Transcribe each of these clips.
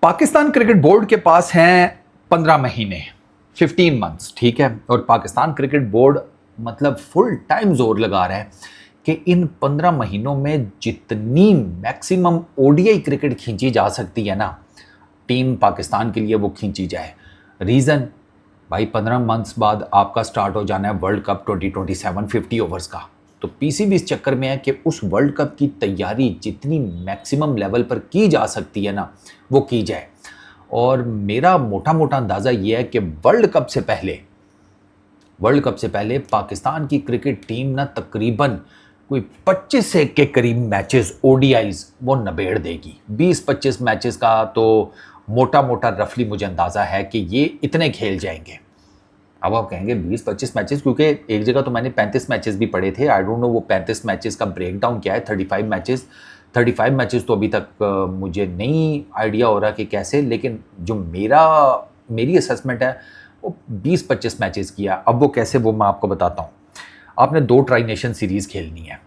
Pakistan cricket board के पास हैं 15 महीने, 15 मंथ्स, ठीक है। और पाकिस्तान क्रिकेट बोर्ड मतलब फुल टाइम जोर लगा रहा है कि इन 15 महीनों में जितनी मैक्सिमम ओडीआई क्रिकेट खींची जा सकती है ना, टीम पाकिस्तान के लिए वो खींची जाए। रीज़न भाई 15 मंथ्स बाद आपका स्टार्ट हो जाना है वर्ल्ड कप 2027 50 ओवर्स का। तो पीसीबी इस चक्कर में है कि उस वर्ल्ड कप की तैयारी जितनी मैक्सिमम लेवल पर की जा सकती है ना, वो की जाए। और मेरा मोटा मोटा अंदाज़ा ये है कि वर्ल्ड कप से पहले पाकिस्तान की क्रिकेट टीम ना तकरीबन कोई 25 से के करीब मैचेस ओडीआईज वो नबेड़ देगी। 20-25 मैचेस का तो मोटा मोटा रफली मुझे अंदाज़ा है कि ये इतने खेल जाएंगे। अब आप कहेंगे 20-25 मैचेस, क्योंकि एक जगह तो मैंने 35 मैचेस भी पढ़े थे। आई डोंट नो वो 35 मैचेस का ब्रेक डाउन क्या है। 35 मैचेस तो अभी तक मुझे नहीं आइडिया हो रहा कि कैसे, लेकिन जो मेरी असेसमेंट है वो 20-25 मैचेस किया। अब वो कैसे, वो मैं आपको बताता हूँ। आपने 2 ट्राई नेशन सीरीज़ खेलनी है।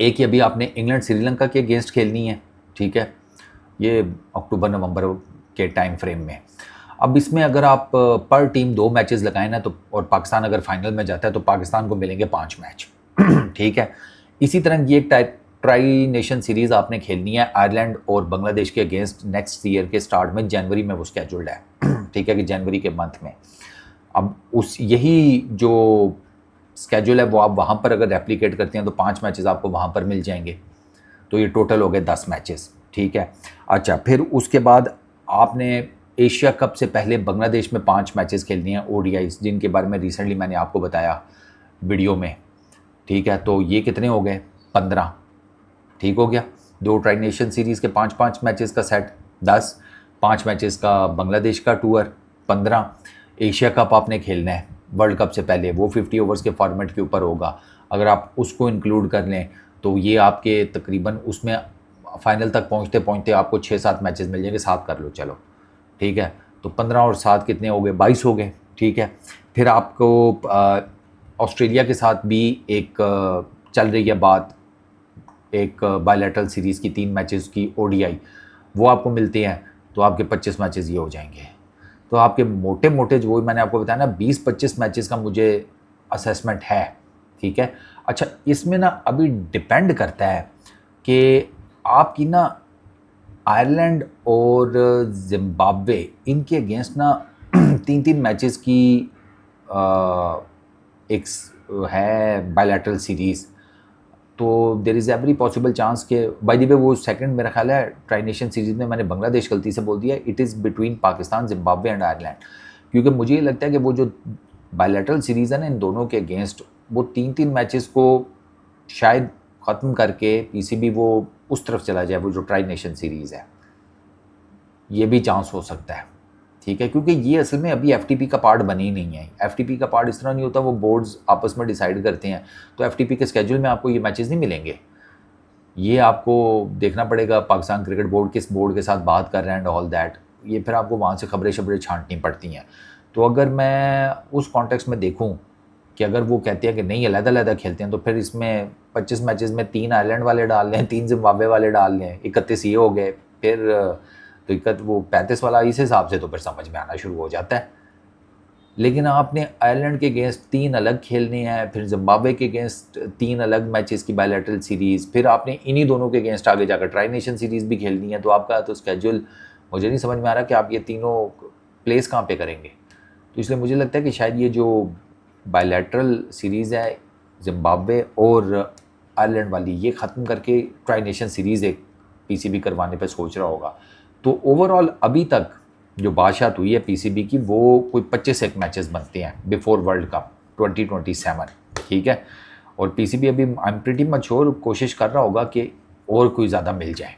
एक ही अभी आपने इंग्लैंड श्रीलंका के अगेंस्ट खेलनी है, ठीक है, ये अक्टूबर नवंबर के टाइम फ्रेम में। अब इसमें अगर आप पर टीम 2 मैचेस लगाएं ना, तो और पाकिस्तान अगर फाइनल में जाता है तो पाकिस्तान को मिलेंगे 5 मैच ठीक है। इसी तरह की एक ट्राई नेशन सीरीज़ आपने खेलनी है आयरलैंड और बांग्लादेश के अगेंस्ट नेक्स्ट ईयर के स्टार्ट में, जनवरी में वो स्केड्यूल्ड है ठीक है, कि जनवरी के मंथ में। अब यही जो स्केड्यूल है वो आप वहाँ पर अगर रेप्लिकेट करते हैं तो 5 मैचेस आपको वहाँ पर मिल जाएंगे। तो ये टोटल हो गए 10 मैचेस, ठीक है। अच्छा, फिर उसके बाद आपने एशिया कप से पहले बांग्लादेश में 5 मैचेस खेलनी है ओडीआईज, जिनके बारे में रिसेंटली मैंने आपको बताया वीडियो में, ठीक है। तो ये कितने हो गए? 15, ठीक हो गया। 2 ट्राई नेशन सीरीज़ के 5-5 मैचेस का सेट 10, 5 मैचेस का बांग्लादेश का टूर 15। एशिया कप आपने खेलना है वर्ल्ड कप से पहले, वो 50 ओवर्स के फॉर्मेट के ऊपर होगा। अगर आप उसको इंक्लूड कर लें तो ये आपके तकरीबन उसमें फाइनल तक पहुंचते पहुंचते आपको 6-7 मैचेस मिल जाएंगे। 7 कर लो चलो, ठीक है। तो 15 और 7 कितने हो गए? 22 हो गए, ठीक है। फिर आपको ऑस्ट्रेलिया के साथ भी एक चल रही है बात, एक बायलैटरल सीरीज़ की 3 मैचेस की ओडीआई, वो आपको मिलते हैं तो आपके 25 मैचेस ये हो जाएंगे। तो आपके मोटे मोटे जो मैंने आपको बताया ना 20-25 मैचेस का मुझे असेसमेंट है, ठीक है। अच्छा, इसमें ना अभी डिपेंड करता है कि आपकी ना आयरलैंड और जिम्बाब्वे इनके अगेंस्ट ना 3-3 मैचेस की एक है बायलैटरल सीरीज़। तो there is every possible chance के, बाय द वे वो सेकंड मेरा ख्याल है ट्राई नेशन सीरीज़ में मैंने बांग्लादेश गलती से बोल दिया, it is between Pakistan, Zimbabwe and Ireland. क्योंकि मुझे ये लगता है कि वो जो बायलैटरल सीरीज़ है ना इन दोनों के अगेंस्ट, वो 3-3 मैचेस को शायद ख़त्म करके पीसीबी वो उस तरफ चला जाए, वो जो ट्राई नेशन सीरीज़ है, ये भी चांस हो सकता है, ठीक है। क्योंकि ये असल में अभी एफटीपी का पार्ट बनी ही नहीं है। एफटीपी का पार्ट इस तरह नहीं होता, वो बोर्ड्स आपस में डिसाइड करते हैं। तो एफटीपी के स्केड्यूल में आपको ये मैचेस नहीं मिलेंगे। ये आपको देखना पड़ेगा पाकिस्तान क्रिकेट बोर्ड किस बोर्ड के साथ बात कर रहे हैं एंड ऑल दैट। ये फिर आपको वहाँ से खबरें छांटनी पड़ती हैं। तो अगर मैं उस कॉन्टेक्स्ट में देखूँ कि अगर वो कहते हैं कि नहीं अलग-अलग खेलते हैं, तो फिर इसमें 25 मैचेस में 3 आयरलैंड वाले डाल लें, 3 जिम्बाब्वे वाले डाल लें, 31 ये हो गए। फिर तो वो 35 वाला इस हिसाब से तो फिर समझ में आना शुरू हो जाता है। लेकिन आपने आयरलैंड के अगेंस्ट 3 अलग खेलने हैं, फिर जिम्बाब्वे के अगेंस्ट 3 अलग मैचेस की बायलैटरल सीरीज़, फिर आपने इन्हीं दोनों के अगेंस्ट आगे जाकर ट्राई नेशन सीरीज़ भी खेलनी है। तो आपका तो स्केड्यूल मुझे नहीं समझ में आ रहा कि आप ये तीनों प्लेस कहाँ पे करेंगे। तो इसलिए मुझे लगता है कि शायद ये जो बायलैटरल सीरीज़ है जिम्बाब्वे और आयरलैंड वाली, ये ख़त्म करके ट्राई नेशन सीरीज़ एक पीसीबी करवाने पे सोच रहा होगा। तो ओवरऑल अभी तक जो बादशाहत हुई है पीसीबी की, वो कोई 25 एक मैचेस बनते हैं बिफोर वर्ल्ड कप 2027, ठीक है। और पीसीबी अभी I am pretty much sure कोशिश कर रहा होगा कि और कोई ज़्यादा मिल जाए।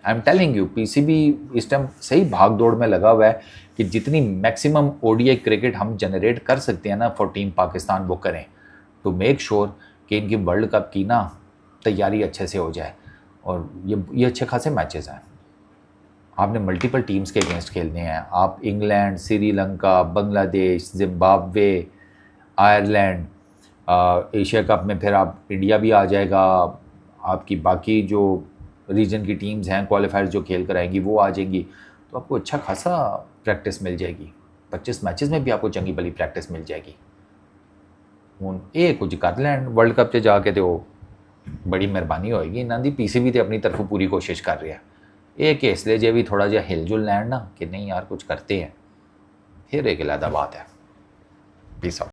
I am telling you, PCB इस टाइम सही भाग दौड़ में लगा हुआ है कि जितनी मैक्सिमम ओडीआई क्रिकेट हम जनरेट कर सकते हैं ना फॉर टीम पाकिस्तान, वो करें टू मेक श्योर कि इनकी वर्ल्ड कप की ना तैयारी अच्छे से हो जाए। और ये अच्छे खासे मैचेस हैं। आपने मल्टीपल टीम्स के अगेंस्ट खेलने हैं। आप England, Sri Lanka, Bangladesh, Zimbabwe, Ireland, Asia cup में फिर आप इंडिया भी आ जाएगा, आपकी बाकी जो रीजन की टीम्स हैं क्वालिफायर्स जो खेल कर आएंगी वो आ जाएंगी। तो आपको अच्छा खासा प्रैक्टिस मिल जाएगी। 25 मैचेस में भी आपको चंगी भली प्रैक्टिस मिल जाएगी। ਹੁਣ ਇਹ ਕੁਝ ਕਰ ਲੈਣ ਵਰਲਡ ਕੱਪ 'ਚ ਜਾ ਕੇ, ਤੇ ਉਹ ਬੜੀ ਮਿਹਰਬਾਨੀ ਹੋਏਗੀ ਇਹਨਾਂ ਦੀ। ਪੀਸੀਬੀ ਤੇ ਆਪਣੀ ਤਰਫੋਂ ਪੂਰੀ ਕੋਸ਼ਿਸ਼ ਕਰ ਰਿਹਾ। ਇਹ ਕੇਸ ले ਜੇ ਵੀ ਥੋੜਾ ਜਿਹਾ ਹਿਲ ਜੁਲ ਲੈਣ ਨਾ, ਕਿ ਨਹੀਂ ਯਾਰ ਕੁਝ ਕਰਤੇ हैं, फिर एक अलग बात है। Peace out.